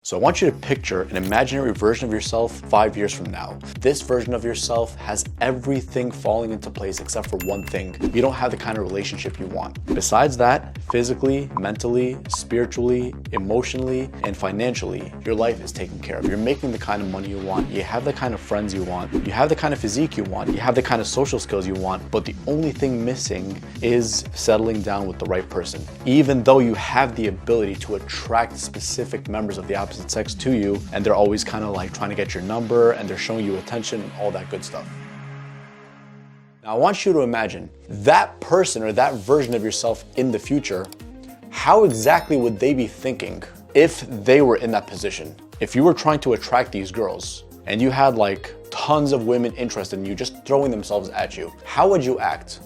So I want you to picture an imaginary version of yourself 5 years from now. This version of yourself has everything falling into place except for one thing. You don't have the kind of relationship you want. Besides that, physically, mentally, spiritually, emotionally, and financially, your life is taken care of. You're making the kind of money you want. You have the kind of friends you want. You have the kind of physique you want. You have the kind of social skills you want. But the only thing missing is settling down with the right person. Even though you have the ability to attract specific members of the opposite sex to you, and they're always kind of like trying to get your number and they're showing you attention and all that good stuff. Now I want you to imagine that person or that version of yourself in the future. How exactly would they be thinking if they were in that position? If you were trying to attract these girls and you had like tons of women interested in you just throwing themselves at you, how would you act?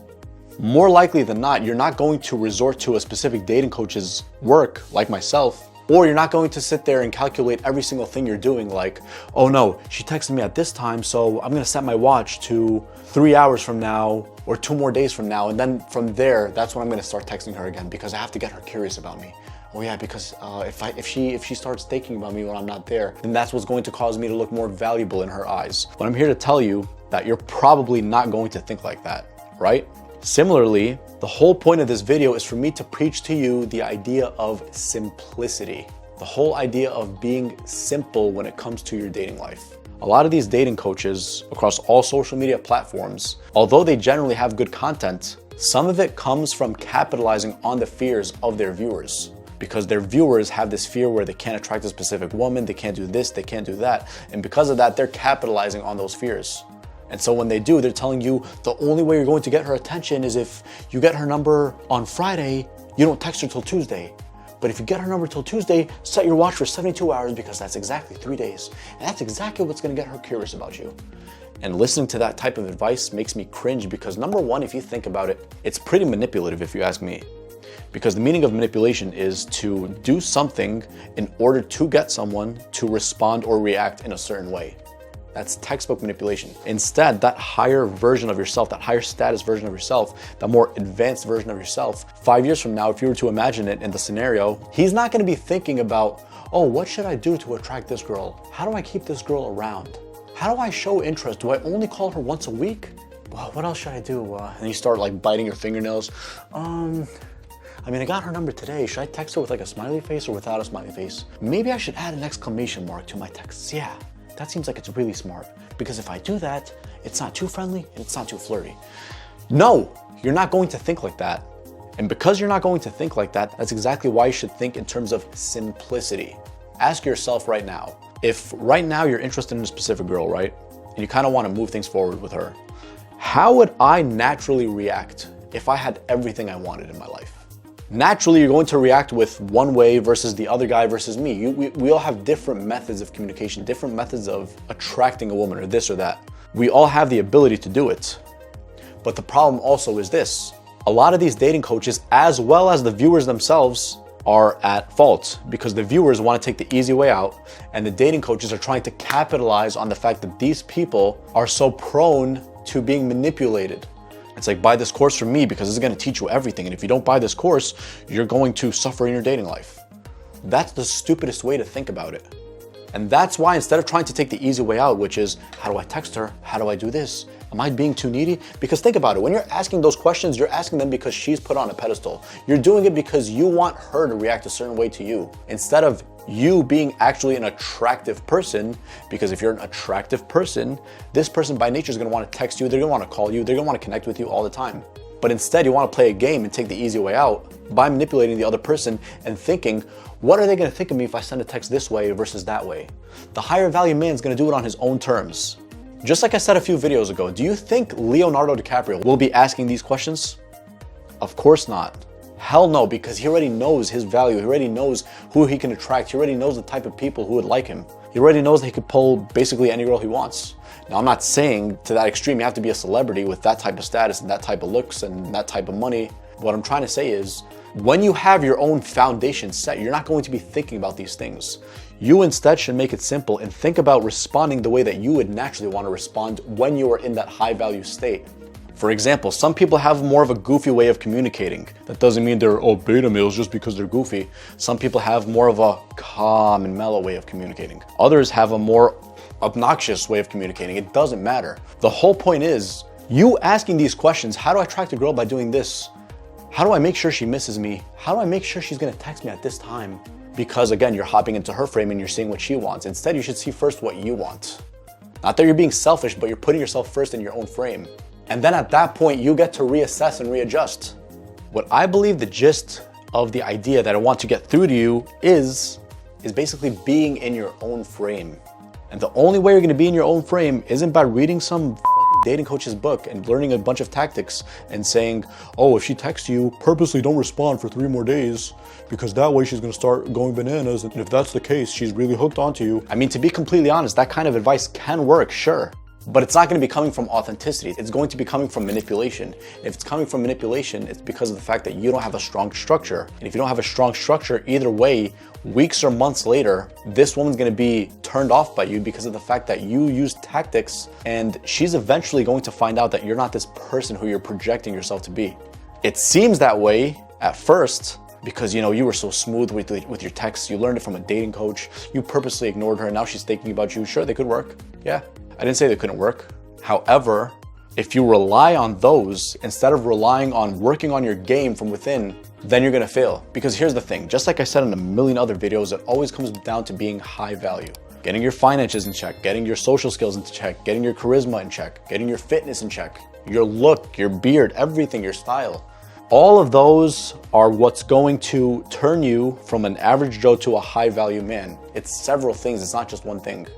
More likely than not, you're not going to resort to a specific dating coach's work like myself. Or you're not going to sit there and calculate every single thing you're doing like, oh no, she texted me at this time, so I'm gonna set my watch to 3 hours from now or 2 more days from now. And then from there, that's when I'm gonna start texting her again because I have to get her curious about me. Oh yeah, because if she starts thinking about me when I'm not there, then that's what's going to cause me to look more valuable in her eyes. But I'm here to tell you that you're probably not going to think like that, right? Similarly, the whole point of this video is for me to preach to you the idea of simplicity. The whole idea of being simple when it comes to your dating life. A lot of these dating coaches across all social media platforms, although they generally have good content, some of it comes from capitalizing on the fears of their viewers. Because their viewers have this fear where they can't attract a specific woman, they can't do this, they can't do that. And because of that, they're capitalizing on those fears. And so when they do, they're telling you the only way you're going to get her attention is if you get her number on Friday, you don't text her till Tuesday. But if you get her number till Tuesday, set your watch for 72 hours because that's exactly 3 days. And that's exactly what's gonna get her curious about you. And listening to that type of advice makes me cringe because number one, if you think about it, it's pretty manipulative if you ask me. Because the meaning of manipulation is to do something in order to get someone to respond or react in a certain way. That's textbook manipulation. Instead, that higher version of yourself, that higher status version of yourself, that more advanced version of yourself, 5 years from now, if you were to imagine it in the scenario, he's not gonna be thinking about, oh, what should I do to attract this girl? How do I keep this girl around? How do I show interest? Do I only call her once a week? Well, what else should I do? And you start like biting your fingernails. I mean, I got her number today. Should I text her with like a smiley face or without a smiley face? Maybe I should add an exclamation mark to my texts. Yeah. That seems like it's really smart because if I do that, it's not too friendly and it's not too flirty. No, you're not going to think like that. And because you're not going to think like that, that's exactly why you should think in terms of simplicity. Ask yourself right now, if right now you're interested in a specific girl, right? And you kind of want to move things forward with her, how would I naturally react if I had everything I wanted in my life? Naturally, you're going to react with one way versus the other guy versus me. We all have different methods of communication, different methods of attracting a woman or this or that. We all have the ability to do it. But the problem also is this. A lot of these dating coaches, as well as the viewers themselves, are at fault because the viewers want to take the easy way out and the dating coaches are trying to capitalize on the fact that these people are so prone to being manipulated. It's like, buy this course from me because it's going to teach you everything. And if you don't buy this course, you're going to suffer in your dating life. That's the stupidest way to think about it. And that's why instead of trying to take the easy way out, which is, how do I text her? How do I do this? Am I being too needy? Because think about it. When you're asking those questions, you're asking them because she's put on a pedestal. You're doing it because you want her to react a certain way to you. Instead of you being actually an attractive person, because if you're an attractive person, this person by nature is going to want to text you, they're going to want to call you, they're going to want to connect with you all the time. But instead you want to play a game and take the easy way out by manipulating the other person and thinking, what are they going to think of me if I send a text this way versus that way? The higher value man is going to do it on his own terms. Just like I said a few videos ago, do you think Leonardo DiCaprio will be asking these questions? Of course not. Hell no, because he already knows his value. He already knows who he can attract. He already knows the type of people who would like him. He already knows that he could pull basically any girl he wants. Now, I'm not saying to that extreme you have to be a celebrity with that type of status and that type of looks and that type of money. What I'm trying to say is, when you have your own foundation set, you're not going to be thinking about these things. You instead should make it simple and think about responding the way that you would naturally want to respond when you are in that high value state. For example, some people have more of a goofy way of communicating. That doesn't mean they're beta males just because they're goofy. Some people have more of a calm and mellow way of communicating. Others have a more obnoxious way of communicating. It doesn't matter. The whole point is you asking these questions. How do I attract a girl by doing this? How do I make sure she misses me? How do I make sure she's gonna text me at this time? Because again, you're hopping into her frame and you're seeing what she wants. Instead, you should see first what you want. Not that you're being selfish, but you're putting yourself first in your own frame. And then at that point, you get to reassess and readjust. What I believe the gist of the idea that I want to get through to you is basically being in your own frame. And the only way you're gonna be in your own frame isn't by reading some dating coach's book and learning a bunch of tactics and saying, oh, if she texts you, purposely don't respond for 3 more days because that way she's gonna start going bananas. And if that's the case, she's really hooked onto you. I mean, to be completely honest, that kind of advice can work, sure. But it's not going to be coming from authenticity. It's going to be coming from manipulation. If it's coming from manipulation, it's because of the fact that you don't have a strong structure. And if you don't have a strong structure, either way, weeks or months later, this woman's going to be turned off by you because of the fact that you use tactics, and she's eventually going to find out that you're not this person who you're projecting yourself to be. It seems that way at first because, you know, you were so smooth with your texts. You learned it from a dating coach. You purposely ignored her and now she's thinking about you. Sure, they could work. Yeah. I didn't say they couldn't work. However, if you rely on those instead of relying on working on your game from within, then you're gonna fail. Because here's the thing, just like I said in a million other videos, it always comes down to being high value. Getting your finances in check, getting your social skills into check, getting your charisma in check, getting your fitness in check, your look, your beard, everything, your style. All of those are what's going to turn you from an average Joe to a high value man. It's several things, it's not just one thing.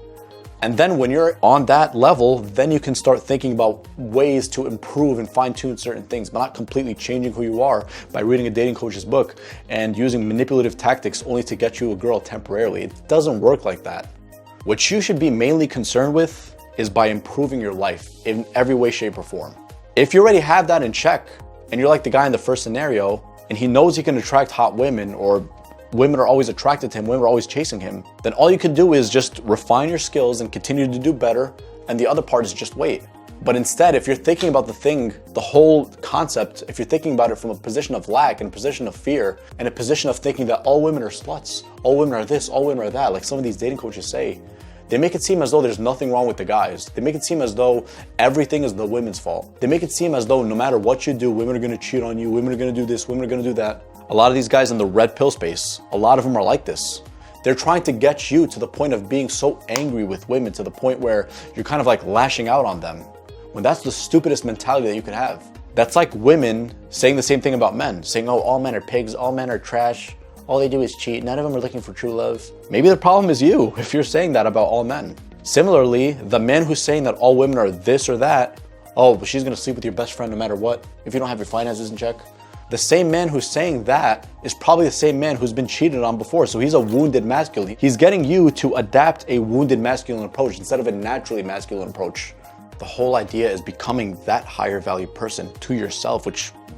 And then when you're on that level, then you can start thinking about ways to improve and fine tune certain things, but not completely changing who you are by reading a dating coach's book and using manipulative tactics only to get you a girl temporarily. It doesn't work like that. What you should be mainly concerned with is by improving your life in every way, shape, or form. If you already have that in check and you're like the guy in the first scenario and he knows he can attract hot women or women are always attracted to him, women are always chasing him, then all you can do is just refine your skills and continue to do better, and the other part is just wait. But instead, if you're thinking about the whole concept, if you're thinking about it from a position of lack and a position of fear and a position of thinking that all women are sluts, all women are this, all women are that, like some of these dating coaches say, they make it seem as though there's nothing wrong with the guys. They make it seem as though everything is the women's fault. They make it seem as though no matter what you do, women are gonna cheat on you, women are gonna do this, women are gonna do that. A lot of these guys in the red pill space, a lot of them are like this. They're trying to get you to the point of being so angry with women to the point where you're kind of like lashing out on them, when that's the stupidest mentality that you could have. That's like women saying the same thing about men, saying, oh, all men are pigs, all men are trash, all they do is cheat, none of them are looking for true love. Maybe the problem is you if you're saying that about all men. Similarly, the man who's saying that all women are this or that, oh, but she's gonna sleep with your best friend no matter what if you don't have your finances in check. The same man who's saying that is probably the same man who's been cheated on before, so he's a wounded masculine. He's getting you to adapt a wounded masculine approach instead of a naturally masculine approach. The whole idea is becoming that higher value person to yourself,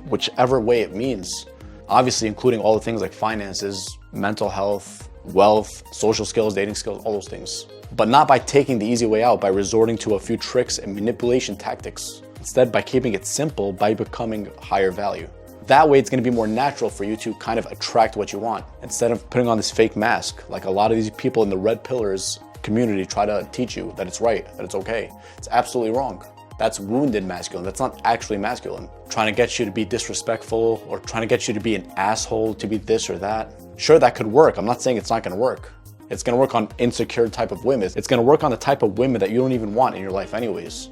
whichever way it means. Obviously including all the things like finances, mental health, wealth, social skills, dating skills, all those things. But not by taking the easy way out, by resorting to a few tricks and manipulation tactics. Instead, by keeping it simple, by becoming higher value. That way it's gonna be more natural for you to kind of attract what you want instead of putting on this fake mask like a lot of these people in the red pillars community try to teach you that it's right, that it's okay. It's absolutely wrong. That's wounded masculine. That's not actually masculine. Trying to get you to be disrespectful or trying to get you to be an asshole, to be this or that. Sure, that could work. I'm not saying it's not gonna work. It's gonna work on insecure type of women. It's gonna work on the type of women that you don't even want in your life anyways.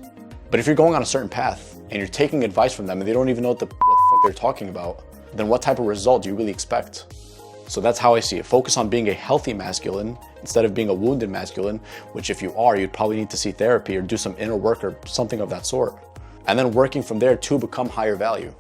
But if you're going on a certain path and you're taking advice from them and they don't even know what the fuck they're talking about, then what type of result do you really expect? So that's how I see it. Focus on being a healthy masculine instead of being a wounded masculine, which if you are, you'd probably need to see therapy or do some inner work or something of that sort. And then working from there to become higher value.